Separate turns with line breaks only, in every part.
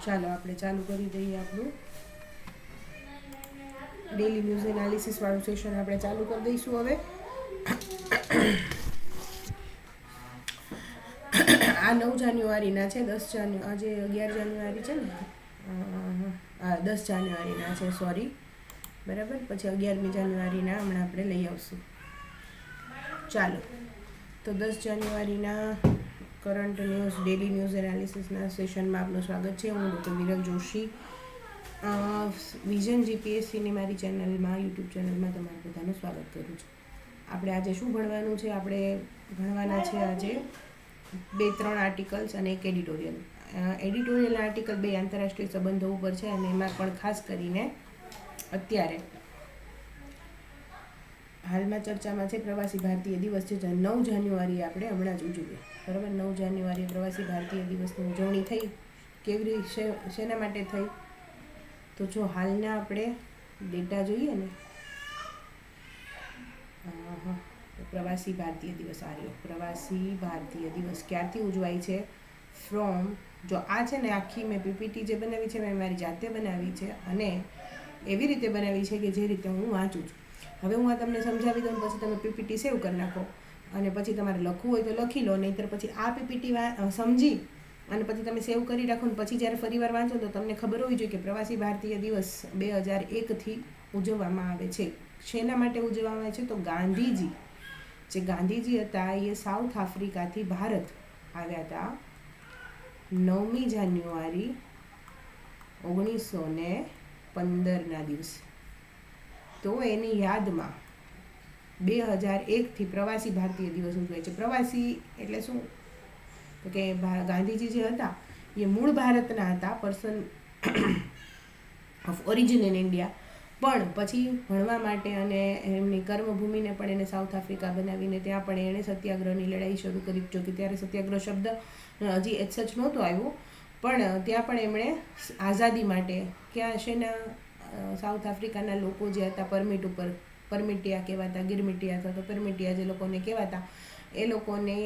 ચાલો આપણે ચાલુ કરી દઈએ આપણું ડેલી ન્યૂઝ એનાલિસિસ વાળું સેશન આપણે ચાલુ કરી દઈશું હવે. આ 9 જાન્યુઆરીના છે. 10 આજે 11 જાન્યુઆરી છે ને, 10 જાન્યુઆરીના છે, સોરી, બરાબર. પછી 11મી જાન્યુઆરીના હમણાં આપણે લઈ આવશું. ચાલો, તો 10 જાન્યુઆરીના કરંટ ન્યૂઝ ડેલી ન્યૂઝ એનાલિસિસના સેશનમાં આપનું સ્વાગત છે. હું ડૉક્ટર વિરલ જોશી વિઝન જીપીએસસીની મારી ચેનલમાં, યુટ્યુબ ચેનલમાં તમારું બધાનું સ્વાગત કરું છું. આપણે આજે શું ભણવાનું છે? આપણે ભણવાના છે આજે 2-3 આર્ટિકલ્સ અને એક એડિટોરિયલ. એડિટોરિયલ આર્ટિકલ 2 આંતરરાષ્ટ્રીય સંબંધો ઉપર છે અને એમાં પણ ખાસ કરીને અત્યારે હાલમાં ચર્ચામાં છે પ્રવાસી ભારતીય દિવસ છે, જે 9 જાન્યુઆરી આપણે હમણાં જ ઉજવીએ, બરાબર. 9 જાન્યુઆરીએ પ્રવાસી ભારતીય દિવસની ઉજવણી થઈ. કેવી રીતે, શેના માટે થઈ? તો જો હાલના આપણે ડેટા જોઈએ ને, પ્રવાસી ભારતીય દિવસ આવ્યો. પ્રવાસી ભારતીય દિવસ ક્યારથી ઉજવાય છે? જો આ છે ને, આખી મેં પીપીટી જે બનાવી છે, મેં મારી જાતે બનાવી છે અને એવી રીતે બનાવી છે કે જે રીતે હું વાંચું છું. હવે હું આ તમને સમજાવી દઉં, પછી તમે પીપીટી સેવ કરી નાખો અને પછી તમારે લખવું હોય તો લખી લો, નહીંતર પછી આ પીપીટી સમજી અને પછી તમે સેવ કરી રાખો. ને પછી જ્યારે ફરીવાર વાંચો તો તમને ખબર હોવી જોઈએ કે પ્રવાસી ભારતીય દિવસ 2001થી ઉજવવામાં આવે છે. શેના માટે ઉજવવામાં આવે છે? તો ગાંધીજી હતા એ સાઉથ આફ્રિકાથી ભારત આવ્યા હતા 9મી જાન્યુઆરી 1915ના દિવસે. તો એની યાદમાં 2001થી પ્રવાસી ભારતીય દિવસ ઉજવાય છે. પ્રવાસી એટલે શું? તો કે ગાંધીજી જે હતા એ મૂળ ભારતના હતા, person of origin in India, પણ પછી ભણવા માટે અને એમની કર્મભૂમિને પણ એને સાઉથ આફ્રિકા બનાવીને ત્યાં પણ એણે સત્યાગ્રહની લડાઈ શરૂ કરી. જો કે ત્યારે સત્યાગ્રહ શબ્દ હજી એજ સચ નહોતો આવ્યો, પણ ત્યાં પણ એમણે આઝાદી માટે, ક્યાં શેના, સાઉથ આફ્રિકાના લોકો જે હતા પરમિટિયા કહેવાતા, ગિરમિટિયા અથવા તો પરમિટિયા જે લોકોને કહેવાતા, એ લોકોને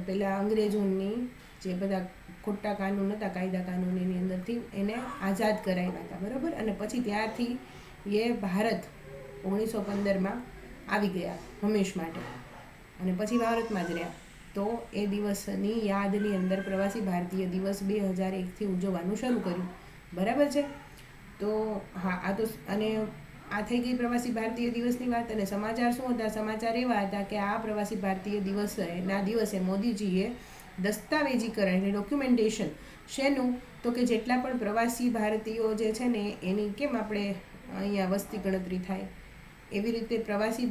પેલા અંગ્રેજોની જે બધા ખોટા કાનૂન હતા, કાયદા કાનૂન, એની અંદરથી એને આઝાદ કરાવ્યા હતા, બરાબર. અને પછી ત્યારથી એ ભારત 1915માં આવી ગયા હંમેશ માટે, અને પછી ભારતમાં જ રહ્યા. તો એ દિવસની યાદની અંદર પ્રવાસી ભારતીય દિવસ 2001થી ઉજવવાનું શરૂ કર્યું, બરાબર છે. તો હા, આ તો, અને આ થઈ ગઈ પ્રવાસી ભારતીય દિવસની વાત. અને સમાચાર શું હતા? સમાચાર એવા હતા કે આ પ્રવાસી ભારતીય દિવસે મોદીજીએ દસ્તાવેજીકરણ એટલે ડોક્યુમેન્ટેશન, શેનું? તો કે જેટલા પણ પ્રવાસી ભારતીયો જે છે ને એની, કેમ આપણે અહીંયા વસ્તી ગણતરી થાય એવી રીતે પ્રવાસી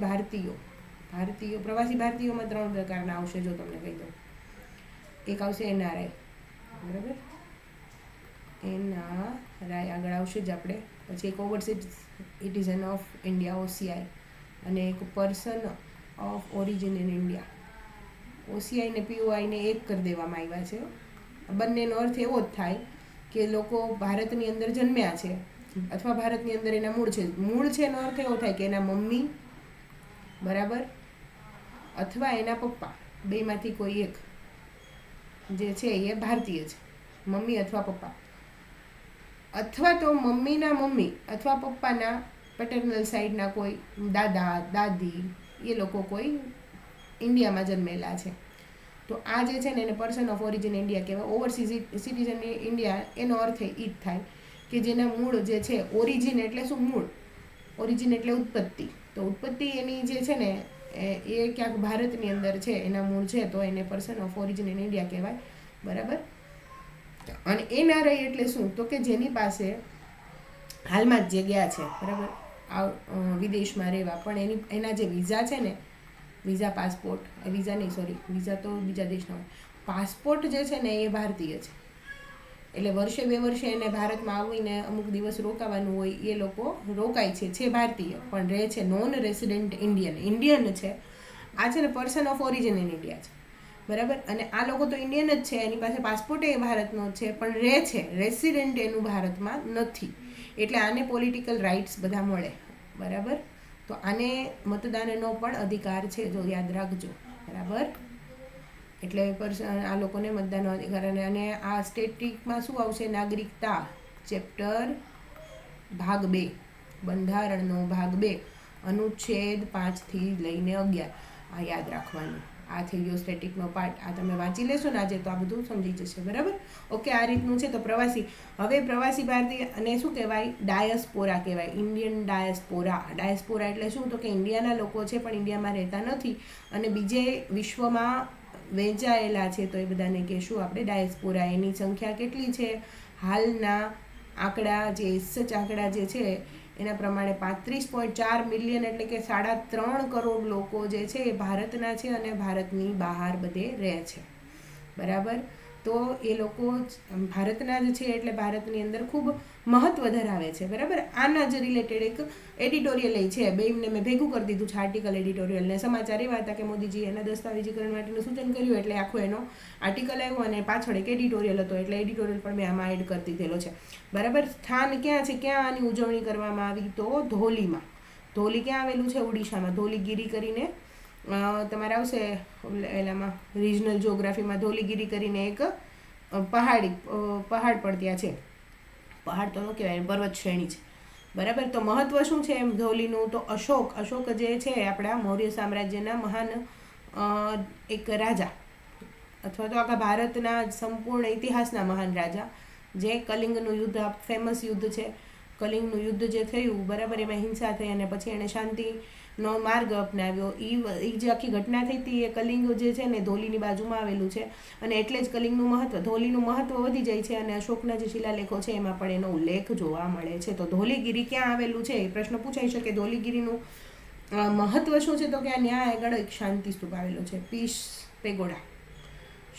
ભારતીયોમાં 3 પ્રકારના આવશે. જો તમને કહી દઉં, એક આવશે એનઆરઆઈ, બરાબર, એનઆરઆઈ આગળ આવશે જ આપણે. પછી એક overseas citizen of India, OCI, અને એક person of origin in India. OCI ને પીઓઆઈને એક કરી દેવામાં આવ્યા છે. બંનેનો અર્થ એવો જ થાય કે લોકો ભારતની અંદર જન્મ્યા છે અથવા ભારતની અંદર એના મૂળ છે એનો અર્થ એવો થાય કે એના મમ્મી, બરાબર, અથવા એના પપ્પા, બેમાંથી કોઈ એક જે છે એ ભારતીય છે, મમ્મી અથવા પપ્પા, અથવા તો મમ્મીના મમ્મી અથવા પપ્પાના પેટર્નલ સાઈડના કોઈ દાદા દાદી, એ લોકો કોઈ ઇન્ડિયામાં જન્મેલા છે. તો આ જે છે ને એને પર્સન ઓફ ઓરિજિન ઇન્ડિયા કહેવાય. ઓવરસીઝ સિટીઝન ઇન્ડિયા, એનો અર્થ એ જ થાય કે જેના મૂળ જે છે, ઓરિજિન એટલે શું? મૂળ. ઓરિજિન એટલે ઉત્પત્તિ. તો ઉત્પત્તિ એની જે છે ને એ ક્યાંક ભારતની અંદર છે, એના મૂળ છે, તો એને person of origin in India કહેવાય, બરાબર. અને એનઆરઆઈ એટલે શું? તો કે જેની પાસે હાલમાં જ જે ગયા છે, બરાબર, વિદેશમાં રહેવા, પણ એના જે વિઝા છે ને, વિઝા, પાસપોર્ટ, વિઝા નહીં, સોરી, વિઝા તો બીજા દેશના હોય, પાસપોર્ટ જે છે ને એ ભારતીય છે. એટલે વર્ષે 2 વર્ષે એને ભારતમાં આવીને અમુક દિવસ રોકાવાનું હોય, એ લોકો રોકાય છે ભારતીય, પણ રહે છે નોન રેસિડેન્ટ ઇન્ડિયન છે. આ છે ને person of origin in India છે, બરાબર. અને આ લોકો તો ઇન્ડિયન જ છે, એની પાસે પાસપોર્ટ એ ભારતનો છે, પણ રહે છે, રેસિડેન્ટ એનું ભારતમાં નથી. એટલે આને પોલિટિકલ રાઇટ્સ બધા મળે, બરાબર. તો આને મતદાનનો પણ અધિકાર છે, જો યાદ રાખજો, બરાબર. એટલે આ લોકોને મતદાનનો અધિકાર. અને આ સ્ટેટિકમાં શું આવશે? નાગરિકતા ચેપ્ટર ભાગ 2, બંધારણનો ભાગ 2, અનુચ્છેદ 5 થી લઈને 11. આ યાદ રાખવાનું. આ થઈ ગયો સ્ટેટિકનો પાર્ટ. આ તમે વાંચી લેશો ને આજે તો આ બધું સમજી જશે. બરાબર? ઓકે, આ રીતનું છે. તો પ્રવાસી, હવે પ્રવાસી ભારતીય અને શું કહેવાય? ડાયસ્પોરા કહેવાય. Indian diaspora. ડાયસ્પોરા એટલે શું? તો કે ઇન્ડિયાના લોકો છે પણ ઇન્ડિયામાં રહેતા નથી અને બીજે વિશ્વમાં વહેંચાયેલા છે, તો એ બધાને કહેશું આપણે ડાયસ્પોરા. એની સંખ્યા કેટલી છે? હાલના આંકડા જે સચ આંકડા જે છે એના પ્રમાણે 35.4 મિલિયન એટલે કે 3.5 કરોડ લોકો જે છે એ ભારતના છે અને ભારતની બહાર બધે રહે છે. બરાબર? તો એ લોકો ભારતના જ છે એટલે ભારતની અંદર ખૂબ મહત્ત્વ ધરાવે છે. બરાબર? આના જ રિલેટેડ એક એડિટોરિયલ છે. બેયને મેં ભેગું કરી દીધું છે, આર્ટિકલ એડિટોરિયલને. સમાચાર એવા હતા કે મોદીજી એના દસ્તાવેજીકરણ માટેનું સૂચન કર્યું એટલે આખો એનો આર્ટિકલ આવ્યો અને પાછળ એક એડિટોરિયલ હતો એટલે એડિટોરિયલ પણ મેં આમાં એડ કરી દીધેલો છે. બરાબર? સ્થાન ક્યાં છે? ક્યાં આની ઉજવણી કરવામાં આવી? તો ધોલીમાં. ધોલી ક્યાં આવેલું છે? ઓડિશામાં. ધોલીગીરી કરીને તમારે આવશે એલામાં રિજનલ જિયોગ્રાફીમાં. ધોલીગીરી કરીને એક પહાડ પણ ત્યાં છે. પહાડ તો ન કહેવાય, પર્વત શ્રેણી છે. બરાબર? તો મહત્વ શું છે એમ ધોલીનું? તો અશોક જે છે આપણા મૌર્ય સામ્રાજ્યના મહાન એક રાજા, અથવા તો આખા ભારતના સંપૂર્ણ ઇતિહાસના મહાન રાજા, જે કલિંગનું યુદ્ધ, ફેમસ યુદ્ધ છે કલિંગનું યુદ્ધ જે થયું. બરાબર? એમાં હિંસા થઈ અને પછી એણે શાંતિનો માર્ગ અપનાવ્યો. એ જે આખી ઘટના થઈ હતી એ કલિંગ જે છે ને ધોલીની બાજુમાં આવેલું છે અને એટલે જ કલિંગનું મહત્વ, ધોલીનું મહત્વ વધી જાય છે અને અશોકના જે શિલાલેખો છે એમાં પણ એનો ઉલ્લેખ જોવા મળે છે. તો ધોલીગીરી ક્યાં આવેલું છે એ પ્રશ્ન પૂછાઈ શકે. ધોલીગીરીનું મહત્વ શું છે? તો કે ત્યાં આગળ એક શાંતિ સ્તૂપ આવેલો છે, પીસ પેગોડા.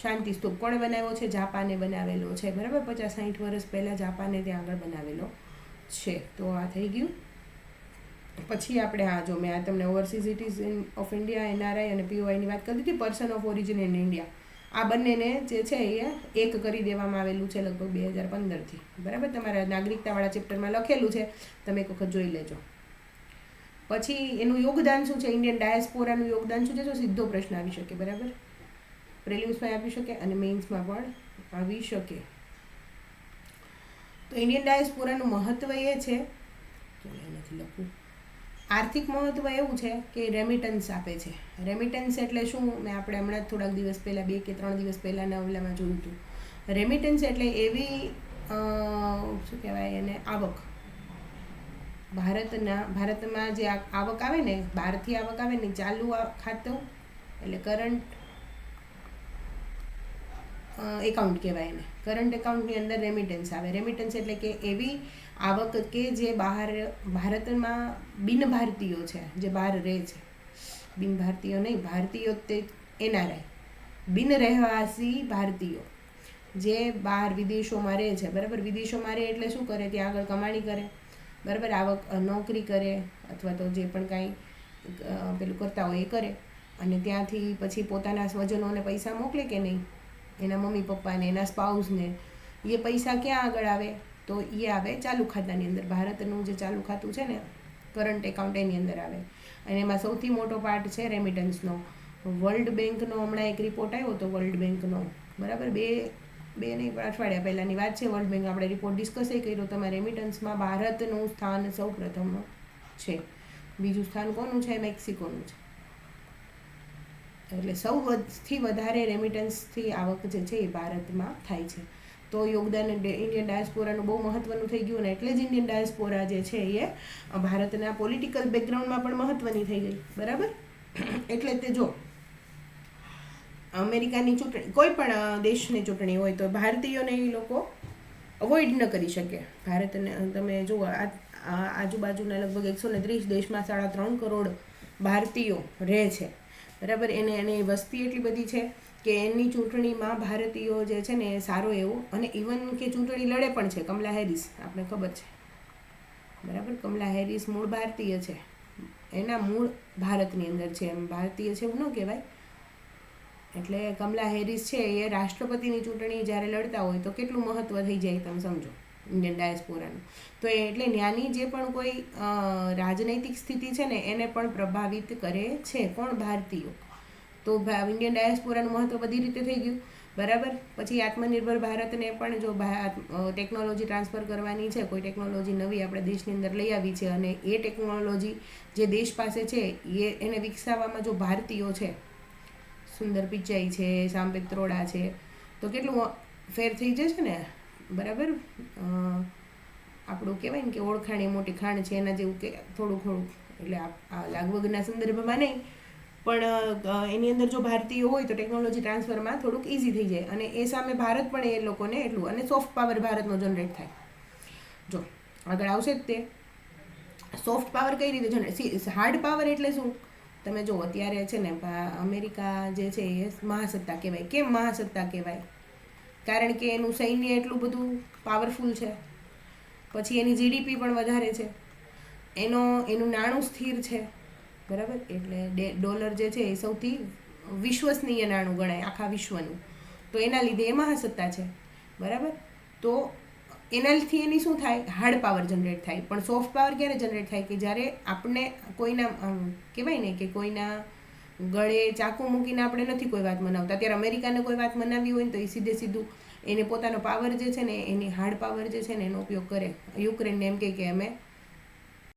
શાંતિ સ્તૂપ કોણે બનાવ્યો છે? જાપાને બનાવેલો છે. બરાબર? 50-60 વર્ષ પહેલાં જાપાને ત્યાં આગળ બનાવેલો છે. તો આ થઈ ગયું. પછી આપણે જો મેં આ તમને overseas citizen of India, NRI અને POIની વાત કરી દીધી. Person of origin in India, આ બંનેને જે છે એ એક કરી દેવામાં આવેલું છે લગભગ 2015થી. બરાબર? તમારા નાગરિકતાવાળા ચેપ્ટરમાં લખેલું છે, તમે એક વખત જોઈ લેજો. પછી એનું યોગદાન શું છે? ઇન્ડિયન ડાયસ્પોરાનું યોગદાન શું છે? તો સીધો પ્રશ્ન આવી શકે. બરાબર? પ્રિલિમ્સમાં આવી શકે અને મેઇન્સમાં પણ આવી શકે. તો ઇન્ડિયન ડાયસ્પોરાનું મહત્ત્વ એ છે, નથી લખવું, આર્થિક મહત્ત્વ એવું છે કે રેમિટન્સ આપે છે. રેમિટન્સ એટલે શું? મેં આપણે હમણાં જ થોડાક દિવસ પહેલાં 2 કે 3 દિવસ પહેલાંના ઓલામાં જોયું હતું. રેમિટન્સ એટલે એવી શું કહેવાય એને, આવક. ભારતમાં જે આવક આવે ને, બહારથી આવક આવે ને, ચાલુ ખાતું એટલે કરંટ એકાઉન્ટ કહેવાય એને. કરંટ એકાઉન્ટની અંદર રેમિટન્સ આવે. રેમિટન્સ એટલે કે એવી આવક કે જે ભારતમાં બિન ભારતીયો છે, જે બહાર રહે છે, બિન ભારતીયો નહીં, ભારતીયો તે NRI, બિન રહેવાસી ભારતીયો જે બહાર વિદેશોમાં રહે છે. બરાબર? વિદેશોમાં રહે એટલે શું કરે? ત્યાં આગળ કમાણી કરે. બરાબર? આવક નોકરી કરે અથવા તો જે પણ કાંઈ પેલું કરતા હોય એ કરે અને ત્યાંથી પછી પોતાના સ્વજનોને પૈસા મોકલે કે નહીં, એના મમ્મી પપ્પાને, એના સ્પાઉસને. એ પૈસા ક્યાં આગળ આવે? તો એ આવે ચાલુ ખાતાની અંદર. ભારતનું જે ચાલુ ખાતું છે ને, કરંટ એકાઉન્ટ, એની અંદર આવે. અને એમાં સૌથી મોટો પાર્ટ છે રેમિટન્સનો. વર્લ્ડ બેંકનો હમણાં એક રિપોર્ટ આવ્યો હતો, વર્લ્ડ બેંકનો. બરાબર? બે નહીં પણ અઠવાડિયા પહેલાંની વાત છે. વર્લ્ડ બેંક આપણે રિપોર્ટ ડિસ્કસ કર્યો. તમારે રેમિટન્સમાં ભારતનું સ્થાન સૌ પ્રથમ છે. બીજું સ્થાન કોનું છે? મેક્સિકોનું છે. એટલે સૌથી વધારે રેમિટન્સથી આવક જે છે એ ભારતમાં થાય છે. તો યોગદાન ઇન્ડિયન ડાયસ્પોરાનું બહુ મહત્ત્વનું થઈ ગયું ને એટલે જ ઇન્ડિયન ડાયસ્પોરા જે છે એ ભારતના પોલિટિકલ બેકગ્રાઉન્ડમાં પણ મહત્ત્વની થઈ ગઈ. બરાબર? એટલે તે જો અમેરિકાની ચૂંટણી, કોઈ પણ દેશની ચૂંટણી હોય તો ભારતીયોને એ લોકો અવોઇડ ન કરી શકે. ભારતને તમે જુઓ, આજુબાજુના લગભગ 130 દેશમાં 3.5 કરોડ ભારતીયો રહે છે. બરાબર? એની વસ્તી એટલી બધી છે કે એની ચૂંટણીમાં ભારતીયો જે છે ને એ સારો એવો, અને ઇવન કે ચૂંટણી લડે પણ છે. કમલા હેરિસ, આપણે ખબર છે. બરાબર? કમલા હેરિસ મૂળ ભારતીય છે, એના મૂળ ભારતની અંદર છે. એમ ભારતીય છે એવું ન કહેવાય. એટલે કમલા હેરિસ છે એ રાષ્ટ્રપતિની ચૂંટણી જ્યારે લડતા હોય તો કેટલું મહત્ત્વ થઈ જાય તમે સમજો ઇન્ડિયન ડાયસ્પોરાનું. તો એટલે ત્યાંની જે પણ કોઈ રાજનૈતિક સ્થિતિ છે ને એને પણ પ્રભાવિત કરે છે. કોણ? ભારતીયો. તો ઇન્ડિયન ડાયસ્પોરાનું મહત્ત્વ બધી રીતે થઈ ગયું, બરાબર. પછી આત્મનિર્ભર ભારતને પણ જો ટેકનોલોજી ટ્રાન્સફર કરવાની છે, કોઈ ટેકનોલોજી નવી આપણે દેશની અંદર લઈ આવી છે અને એ ટેકનોલોજી જે દેશ પાસે છે એને વિકસાવવામાં જો ભારતીયો છે, સુંદર પિચાઈ છે, સામ પિત્રોડા છે, તો કેટલું ફેર થઈ જશે ને, બરાબર. આપણું કહેવાય ને કે ઓળખાણી મોટી ખાણ છે એના જેવું કે થોડું એટલે આ લાગવગના સંદર્ભમાં નહીં, પણ એની અંદર જો ભારતીય હોય તો ટેકનોલોજી ટ્રાન્સફરમાં થોડુંક ઇઝી થઈ જાય, અને એ સામે ભારત પણ એ લોકોને એટલું, અને સોફ્ટ પાવર ભારતનો જનરેટ થાય. જો આગળ આવશે જ તે સોફ્ટ પાવર કઈ રીતે જનરેટ, હાર્ડ પાવર એટલે શું? તમે જો અત્યારે છે ને અમેરિકા જે છે એ મહાસત્તા કહેવાય. કેમ મહાસત્તા કહેવાય? કારણ કે એનું સૈન્ય એટલું બધું પાવરફુલ છે, પછી એની જીડીપી પણ વધારે છે, એનું નાણું સ્થિર છે, બરાબર. એટલે ડોલર જે છે એ સૌથી વિશ્વસનીય નાણું ગણાય આખા વિશ્વનું, તો એના લીધે એ મહાસત્તા છે, બરાબર. તો એનાથી એની શું થાય? હાર્ડ પાવર જનરેટ થાય. પણ સોફ્ટ પાવર ક્યારે જનરેટ થાય? કે જ્યારે આપણે કોઈના કહેવાય ને કે કોઈના ગળે ચાકુ મૂકીને આપણે નથી કોઈ વાત મનાવતા, ત્યારે અમેરિકાને કોઈ વાત મનાવી હોય ને તો એ સીધું એને પોતાનો પાવર જે છે ને એની હાર્ડ પાવર જે છે ને એનો ઉપયોગ કરે. યુક્રેનને એમ કહે કે અમે